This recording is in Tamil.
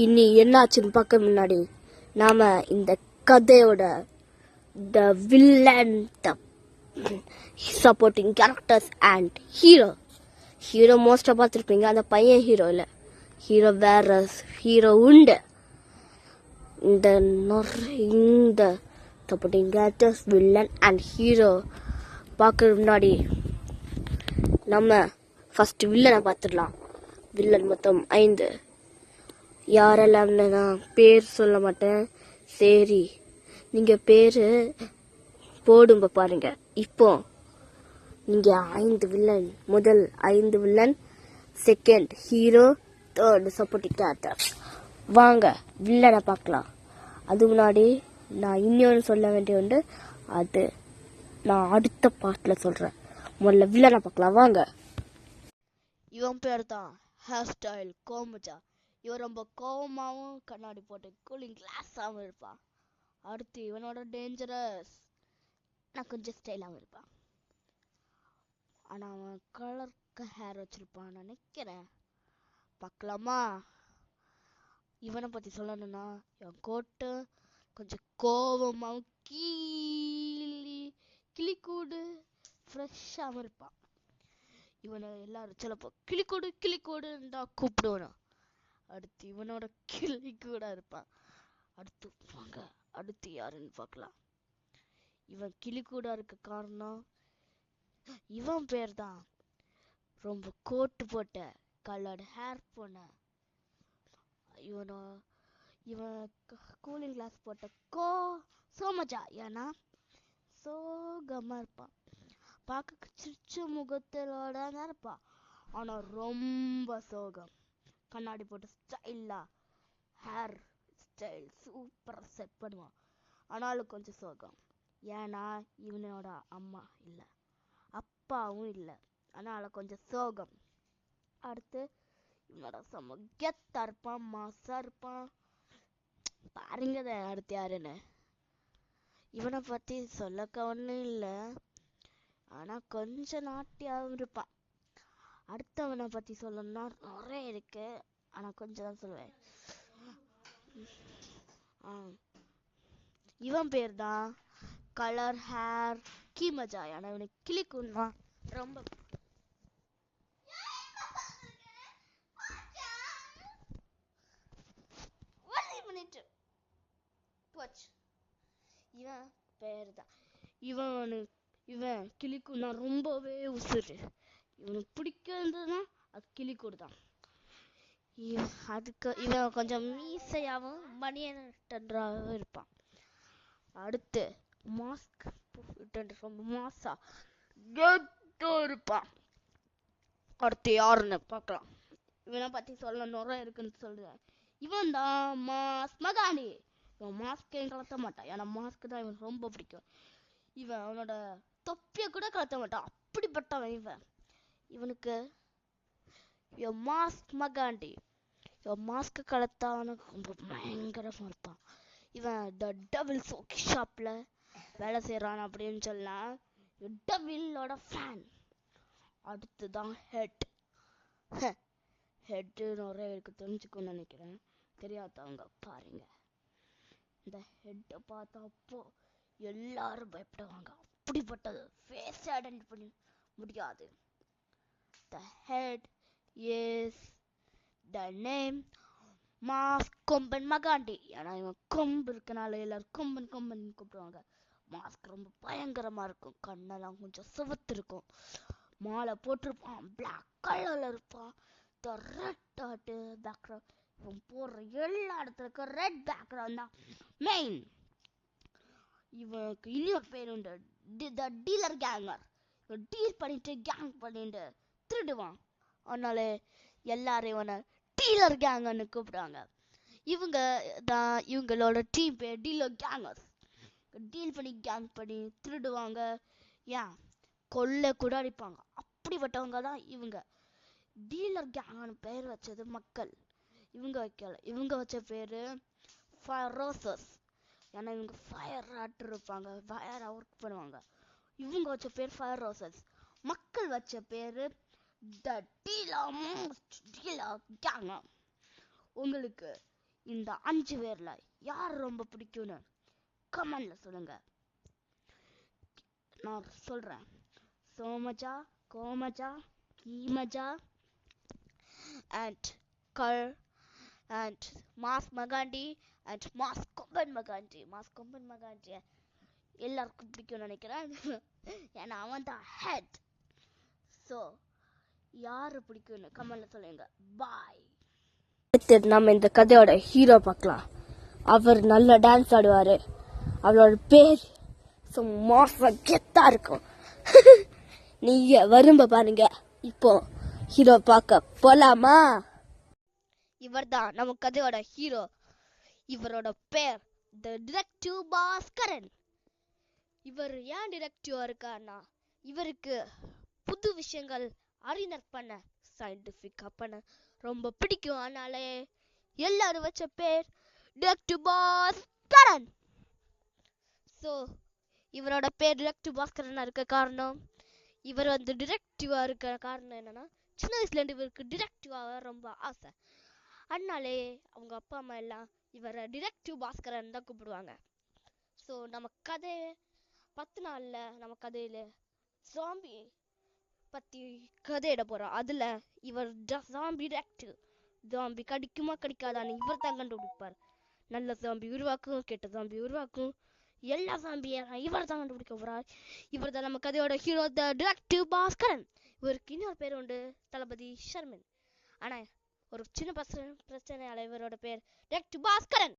இனி என்னாச்சுன்னு பார்க்க முன்னாடி நாம இந்த கதையோட the villain, the supporting characters and hero மோஸ்டா பார்த்துருப்பீங்க. அந்த பையன் ஹீரோ இல்லை, ஹீரோ வேற ஹீரோ உண்டு. இந்த supporting characters, villain and hero பார்க்கறது முன்னாடி நம்ம ஃபர்ஸ்ட் வில்லனை பார்த்துடலாம். வில்லன் மொத்தம் 5. யாரெல்லாம்னு நான் பேர் சொல்ல மாட்டேன். சரி, நீங்க பேரு போடுங்க பாருங்க. இப்போ நீங்க 5 வில்லன், முதல் 5 villain, second hero, third supporting character. வாங்க வில்லனை பார்க்கலாம். அது முன்னாடி நான் இன்னொன்று சொல்ல வேண்டிய உண்டு, அது நான் அடுத்த பாட்டுல சொல்றேன். முதல்ல வில்லனை பார்க்கலாம் வாங்க. இவன் பேர் தான் ஹேர் ஸ்டைல் கோமுஜா. இவன் ரொம்ப கோவமாகவும் கண்ணாடி போட்டு கூலிங் கிளாஸாகவும் இருப்பான். அடுத்து இவனோட டேஞ்சரஸ், நான் கொஞ்சம் ஸ்டைலாகவும் இருப்பான். ஆனால் அவன் கலர் ஹேர் வச்சிருப்பான் நினைக்கிறேன். பார்க்கலாமா? இவனை பற்றி சொல்லணும்னா, இவன் கோட்டு கொஞ்சம் கோவமாகவும் கிளிக்கூடு ஃப்ரெஷ்ஷாகவும் இருப்பான். இவனை எல்லாரும் சிலப்போ கிளிக்கூடுன்னு தான் கூப்பிடுவான். அடுத்து இவனோட கிளிக்கூடா இருப்பான். அடுத்து யாருன்னு பார்க்கலாம். இவன் கிளிக்கூடா இருக்க காரணம், இவன் பேர் தான் ரொம்ப கோட்டு போட்ட கலர்டு ஹேர் போன இவன் கூலிங் கிளாஸ் போட்ட சோமஜா. ஏன்னா சோகமா இருப்பான், பார்க்க சிரிச்ச முகத்தோட தான் இருப்பான். ஆனா ரொம்ப சோகம். கண்ணாடி போட்டு ஸ்டைலா ஹேர் ஸ்டைல் சூப்பரா செட் பண்ணுவான். ஆனாலும் கொஞ்சம் சோகம். ஏன்னா இவனோட அம்மா இல்லை, அப்பாவும் இல்லை, அதனால கொஞ்சம் சோகம். அடுத்து இவனோட செம்ம கெத்தா இருப்பான், மாசா இருப்பான். பாருங்க அடுத்து யாருன்னு. இவனை பத்தி சொல்லக்க ஒன்றும் இல்லை, ஆனா கொஞ்சம் நாட்டியாகவும் இருப்பான். அடுத்தவனை பத்தி சொல்லணும்னா நிறைய இருக்கு, ஆனா கொஞ்சம் தான் சொல்லுவேன். இவன் பேர் தான் கலர் ஹேர் கீமஜா. ஆனா இவனுக்கு கிளிக்குன்னா ரொம்ப இவன் பேர் தான் இவன் கிளிக்குன்னா ரொம்பவே உசுறு. இவனுக்கு பிடிக்கிறதுனா அது கிளிக்கூடு தான். இவன் கொஞ்சம் மீசையாகவும் மணியன்றாகவும் இருப்பான். அடுத்து மாஸ்க் ரொம்ப மாசா கெத்தா இருப்பான். அடுத்து யாருன்னு பார்க்கலாம். இவனை பத்தி சொல்ல நிறைய இருக்குன்னு சொல்றேன். இவன் தான் மகாணி. இவன் மாஸ்கையும் கலத்த மாட்டான், ஏன்னா மாஸ்க் தான் இவன் ரொம்ப பிடிக்கும். இவன் அவனோட தொப்பிய கூட கலத்த மாட்டான், அப்படிப்பட்டவன் இவன். இவனுக்கு மகாண்டி. இவன் மாஸ்க் கலத்தான ரொம்ப பயங்கரமா இருப்பான். இவன் த டெவில்ஸ் ஒர்க் ஷாப்ல வேலை செய்யறான் அப்படின்னு சொல்லலாம். டெவிலோட ஃபேன். அடுத்துதான் ஹெட் நிறைய பேருக்கு தெரிஞ்சுக்கணும்னு நினைக்கிறேன். தெரியாதவங்க பாருங்க. இந்த ஹெட்டை பார்த்தப்போ எல்லாரும் பயப்படுவாங்க, அப்படிப்பட்டது. ஃபேஸ் ஐடென்டிஃபை பண்ண முடியாது. The head is the name mask Komban மகாண்டி. ஏன்னா இவன் கொம்பு இருக்கனால எல்லாரும் கொம்பன் கூப்பிடுவாங்க. மாஸ்க் ரொம்ப பயங்கரமா இருக்கும், கண்ணெல்லாம் கொஞ்சம் சிவத்து இருக்கும், மாலை போட்டிருப்பான், பிளாக் கலர்ல இருப்பான், ரெட் பேக்ரவுண்ட். இவன் போடுற எல்லா இடத்துல இருக்க ரெட் பேக்ரவுண்ட் தான் மெயின். இவனுக்கு இன்னொரு பேர் உண்டு, த டீலர் கேங்கர். இவன் டீல் பண்ணிட்டு கேங் பண்ணிட்டு திருடுவான், அதனால எல்லாரும் இவனை டீலர் கேங்கர்னு கூப்பிடுவாங்க. இவங்களோட டீம் பேர் டீலர் கேங்கர்ஸ். டீல் பண்ணி கேங் பண்ணி திருடுவாங்க, ஏன் கொல்ல கூட அடிப்பாங்க. அப்படிப்பட்டவங்க தான் இவங்க. டீலர் கேங்னு பேர் வச்சது மக்கள், இவங்க வைக்கல. இவங்க வச்ச பேரு ஃபயர் ரோசஸ். ஏன்னா இவங்க ஃபயர் ஆட்டு இருப்பாங்க, ஃபயரா ஒர்க் பண்ணுவாங்க. இவங்க வச்ச பேர் ஃபயர் ரோசஸ். மக்கள் வச்ச பேரு த டீலர் கேங். உங்களுக்கு இந்த 5 பேர்ல யார் ரொம்ப பிடிக்கும்னு கமெண்ட்ல சொல்லுங்க. நான் சொல்றேன். Somaja, கோமஜா, கீமஜா and Kar and Mas Magandi and Mas Komban Magandi எல்லாருக்கும் பிடிக்கும்னு நினைக்கிறேன். ஏன்னா அவன் தான் ஹெட். ஸோ யாரு பிடிக்கும்னு கமெண்ட்ல சொல்லுங்க. பாய். அடுத்து நம்ம இந்த கதையோட ஹீரோ பார்க்கலாம். அவர் நல்ல டான்ஸ் ஆடுவாரு. அவரோட பேர் மாசா கெத்தா இருக்கும். நீங்க வரும்ப பாருங்க. இப்போ ஹீரோ பார்க்க போலாமா? இவர் தான் நம்ம கதையோட ஹீரோ. இவரோட பேர் தி டிடெக்டிவ் பாஸ்கரன். இவர் ஏன் டிடெக்டிவா இருக்காருன்னா இவருக்கு புது விஷயங்கள் அறிஞர் பண்ண சயின்டிபிக்கா பண்ண ரொம்ப பிடிக்கும். அதனாலே எல்லாரும் வச்ச பேர் டிடெக்டிவ் பாஸ்கரன். ஸோ இவரோட பேர் டிடெக்டிவ் பாஸ்கரனா இருக்க காரணம், இவர் டிடெக்டிவா இருக்க காரணம் என்னன்னா, சின்ன வயசுல இருந்து இவருக்கு டிடெக்டிவாக ரொம்ப ஆசை. அதனாலே அவங்க அப்பா அம்மா எல்லாம் இவரை டிடெக்டிவ் பாஸ்கரன் தான் கூப்பிடுவாங்க. ஸோ நம்ம கதை 10 நாள்ல நம்ம கதையில ஜாம்பி பத்தி கதையிட போறோம். அதுல இவர் ஜாம்பி டிடெக்டிவ். ஜாம்பி கடிக்குமா கடிக்காதான்னு இவர் தான் கண்டுபிடிப்பார். நல்ல ஜாம்பி உருவாக்கும், கெட்ட ஜாம்பி உருவாக்கும், எல்லா ஜாம்பியும் இவர் தான் கண்டுபிடிக்க போறார். இவர் தான் நம்ம கதையோட ஹீரோ, த டிடெக்டிவ் பாஸ்கரன். இவருக்கு இன்னொரு பேர் உண்டு, தளபதி ஷர்மின். ஆனா ஒரு சின்ன பிரச்சனையால இவரோட பேர் டிடெக்டிவ் பாஸ்கரன்.